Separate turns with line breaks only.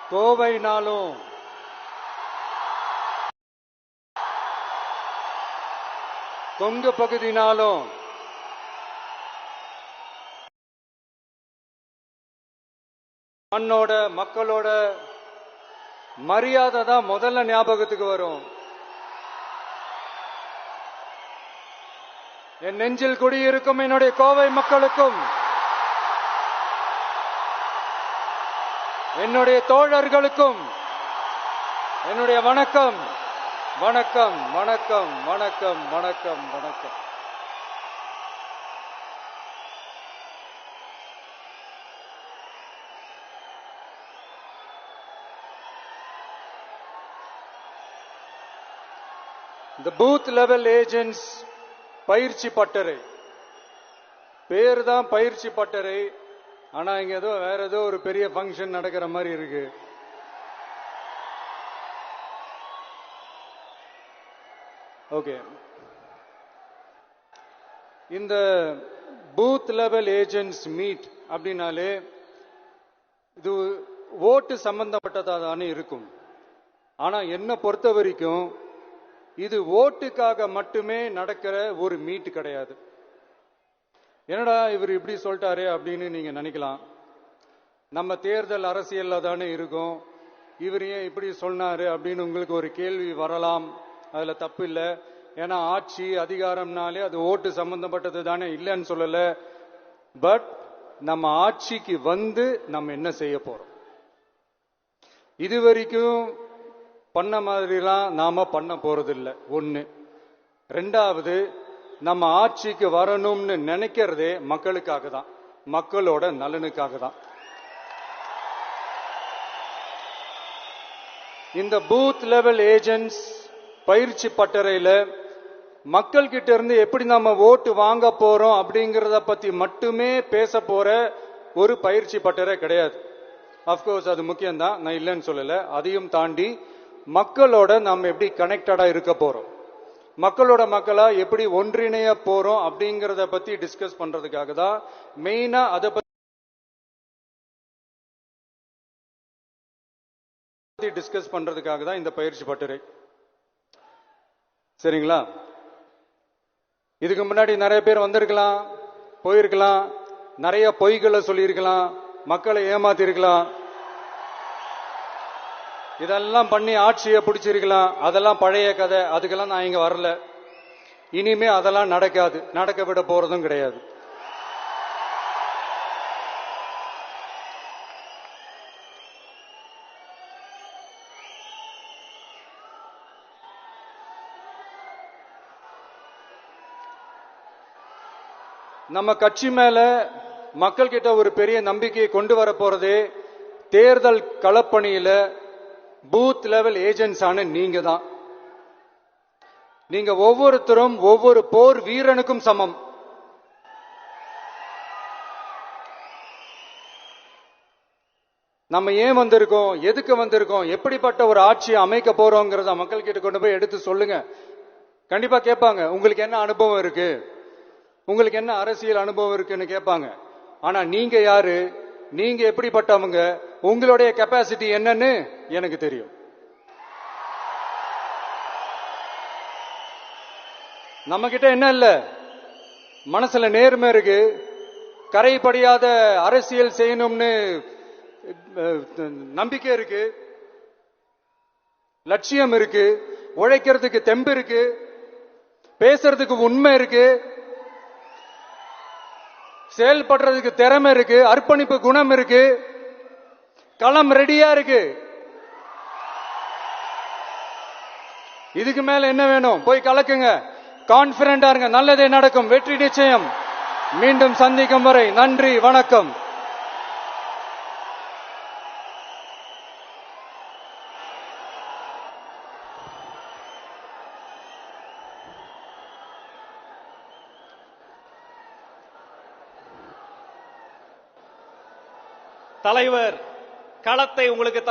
கோவைனாலும் கொங்கு பகுதினாலும் மண்ணோட மக்களோட மரியாதை தான் முதல்ல ஞாபகத்துக்கு வரும். என் நெஞ்சில் குடியிருக்கும் என்னுடைய கோவை மக்களுக்கும் என்னுடைய தோழர்களுக்கும் என்னுடைய வணக்கம் வணக்கம் வணக்கம் வணக்கம் வணக்கம் வணக்கம். இந்த பூத் லெவல் ஏஜென்ட்ஸ் பயிற்சி பட்டறை பேர் தான் பயிற்சி பட்டறை. ஆனா இங்க ஏதோ வேற ஏதோ ஒரு பெரிய ஃபங்க்ஷன் நடக்கிற மாதிரி இருக்கு. ஓகே, இந்த பூத் லெவல் ஏஜென்ட்ஸ் மீட் அப்படின்னாலே இது ஓட்டு சம்பந்தப்பட்டதா தானே இருக்கும். ஆனா என்ன பொறுத்த வரைக்கும் இது ஓட்டுக்காக மட்டுமே நடக்கிற ஒரு மீட் கிடையாது. என்னடா இவர் இப்படி சொல்லிட்டாரு அப்படின்னு நீங்க நினைக்கலாம். நம்ம தேர்தல் அரசியல்ல தானே இருக்கும், இவர் ஏன் இப்படி சொன்னாரு அப்படின்னு உங்களுக்கு ஒரு கேள்வி வரலாம். அதுல தப்பு இல்லை. ஏன்னா ஆட்சி அதிகாரம்னாலே அது ஓட்டு சம்பந்தப்பட்டது தானே, இல்லைன்னு சொல்லல. பட் நம்ம ஆட்சிக்கு வந்து நம்ம என்ன செய்ய போறோம், இது வரைக்கும் பண்ண மாதிரிலாம் நாம பண்ண போறதில்லை. ஒண்ணு. ரெண்டாவது, நம்ம ஆட்சிக்கு வரணும்னு நினைக்கிறதே மக்களுக்காக தான், மக்களோட நலனுக்காக தான். இந்த பூத் லெவல் ஏஜென்ட்ஸ் பயிற்சி பட்டறையில மக்கள் கிட்ட இருந்து எப்படி நம்ம ஓட்டு வாங்க போறோம் அப்படிங்கறத பத்தி மட்டுமே பேச போற ஒரு பயிற்சி பட்டறை கிடையாது. அப்கோர்ஸ் அது முக்கியம்தான், நான் இல்லைன்னு சொல்லல. அதையும் தாண்டி மக்களோட நம்ம எப்படி கனெக்டடா இருக்க போறோம், மக்களோட மக்களா எப்படி ஒன்றிணைய போறோம் அப்படிங்கறத பத்தி டிஸ்கஸ் பண்றதுக்காக தான் மெயினா அதை பத்தி டிஸ்கஸ் பண்றதுக்காக தான் இந்த பயிற்சி பட்டறை. சரிங்களா? இதுக்கு முன்னாடி நிறைய பேர் வந்திருக்கலாம், போயிருக்கலாம், நிறைய பொய்களை சொல்லியிருக்கலாம், மக்களை ஏமாத்திருக்கலாம், இதெல்லாம் பண்ணி ஆட்சியை பிடிச்சிருக்கலாம். அதெல்லாம் பழைய கதை, அதுக்கெல்லாம் நான் இங்க வரல. இனிமே அதெல்லாம் நடக்காது, நடக்க விட போறதும் கிடையாது. நம்ம கட்சி மேல மக்கள் கிட்ட ஒரு பெரிய நம்பிக்கையை கொண்டு வர போறதே தேர்தல் களப்பணியில பூத் லெவல் ஏஜென்ட்ஸ் ஆன நீங்க தான். நீங்க ஒவ்வொருத்தரும் ஒவ்வொரு போர் வீரனுக்கும் சமம். நம்ம ஏன் வந்திருக்கோம், எதுக்கு வந்திருக்கோம், எப்படிப்பட்ட ஒரு ஆட்சியை அமைக்க போறோங்கிறத மக்கள் கிட்ட கொண்டு போய் எடுத்து சொல்லுங்க. கண்டிப்பா கேட்பாங்க, உங்களுக்கு என்ன அனுபவம் இருக்கு, உங்களுக்கு என்ன அரசியல் அனுபவம் இருக்குன்னு கேட்பாங்க. ஆனா நீங்க யாரு, நீங்க எப்படிப்பட்டவங்க, உங்களுடைய கெப்பாசிட்டி என்னன்னு எனக்கு தெரியும். நம்ம கிட்ட என்ன இல்ல, மனசுல நேர்மை இருக்கு, கரைபடியாத அரசியல் செய்யணும்னு நம்பிக்கை இருக்கு, லட்சியம் இருக்கு, உழைக்கிறதுக்கு தெம்பு இருக்கு, பேசுறதுக்கு உண்மை இருக்கு, செயல்படுறதுக்கு திறமை இருக்கு, அர்ப்பணிப்பு குணம் இருக்கு, களம் ரெடியா இருக்கு. இதுக்கு மேல என்ன வேணும்? போய் கலக்குங்க, கான்பிடண்டா இருங்க, நல்லதே நடக்கும், வெற்றி நிச்சயம். மீண்டும் சந்திக்கும் வரை நன்றி, வணக்கம்.
தலைவர் களத்தை உங்களுக்கு